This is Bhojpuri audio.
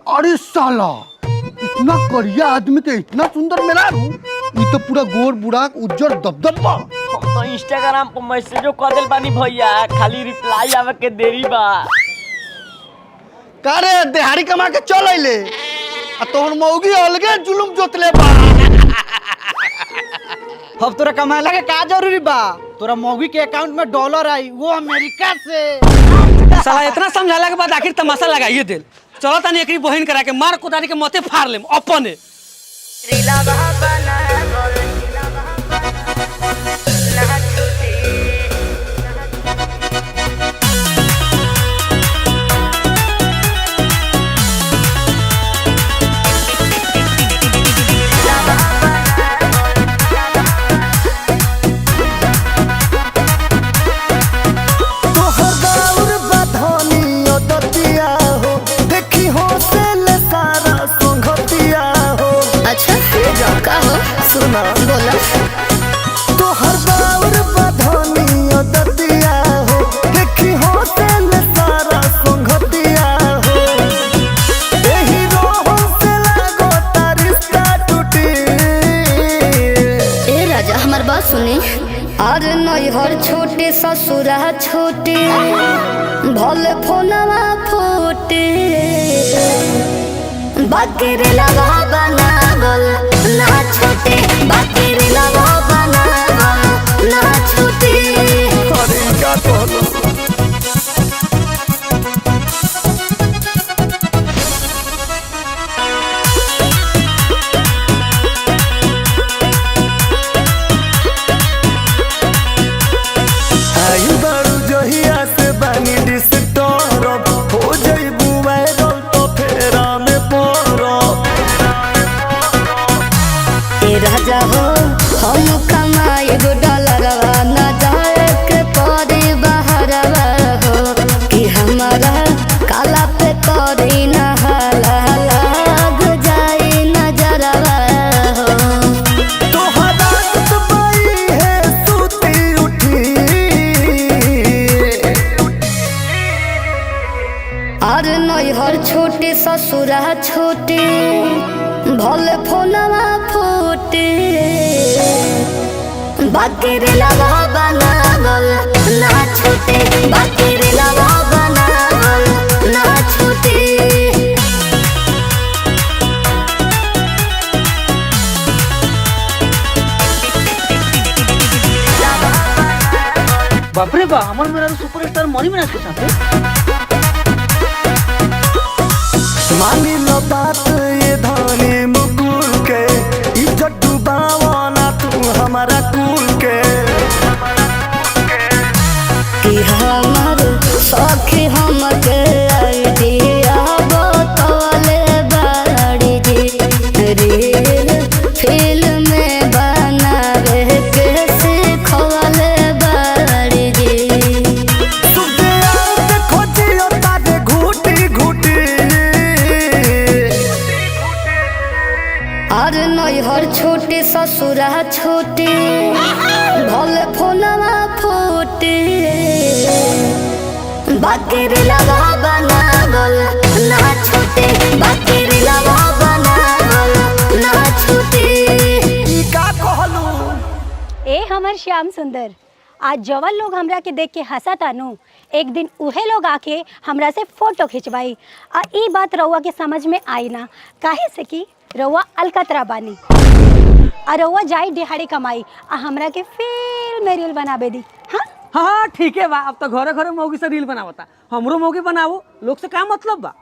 अरे साला इतना करिया आदमी के इतना सुंदर मिला रू, ये तो पूरा गोर बुढ़ा उज्जर दबदबा। हम तो इंस्टाग्राम पर मैसेजो कर दिल बानी भैया, खाली रिप्लाई आवे के देरी बा। का रे दिहाड़ी कमा के चल अइले आ तोहर मौगी अलगे जुलुम जोतले बा। अब तोरा कमाए के का जरूरी बा? तोरा मौगी के अकाउंट में डॉलर आई, वो अमेरिका से। साला इतना समझाला के बाद आखिर तमाशा लगाइए दिल। चलो तनी एकरी बहन करा के मार कुदारी के मते फाड़ लेम अपने। बोला तो हर बार बधानिया दतिया हो, देखी हो तेल सारा संगतिया हो, यही रोह से लागो तारिस्ता टूटी। ए राजा हमार बात सुनी। अरे नैहर छोटे ससुरा छोटे, भले फोनवा फोटे, बाकी लगा बनावल ना छोटे, बाकी लगा बनावल ना छोटे। अरे क्या कहलो आई बारू जहिया से बानी डिस्टर्ब हो जाइबू वायरल तो फेरा में पड़ब। ए राजा हो हम कमाई डॉलरवा न जाए के परी बहरवा हो, कि हमारा काला पे करी न हाला लग जाई नजरवा हो। तोहरा सुतबाई है सुती उठी। और नैहर छोटे ससुरा छोटे, भले फोनवा फोटे, बाकी लगा बनावल ना छोटे, बाकी लगा बनावल ना छोटे। बाप रे बा, हमर मेरा सुपरस्टार मनी मिराज के साथ मानी लो बात ये धानी मुकुल के, इज्जत डुबावा ना तू हमारा कुल के। कि हमार सखी हमके आइडिया बतौले बाड़ी जी, रील फिल्म में बनावे के सिखौले बाड़ी जी। सुबह आते खोजियो तारे घूटी घूटी। और नैहर छोटे ससुरा छोटे, भले फोनवा फोटे, बाकी लगा बनावल ना छोटे, बाकी लगा बनावल ना छोटे। ई का कहलू? ए हमर श्याम सुंदर, आज जवन लोग हमरा के देख के हंसा तानू, एक दिन उहे लोग आके हमरा से फोटो खिंचवाई। आ ई बात रउआ के समझ में आई ना, काहे से कि रउआ अलकतरा बानी, आ रउआ जाई दिहाड़ी कमाई आ हमरा के फिल्म में रील बनाबे दी। हाँ हाँ ठीक है बा, अब तो घरे घरे मौगी से रील बनावता, हमरो मौगी बनावो, लोग से का मतलब बा।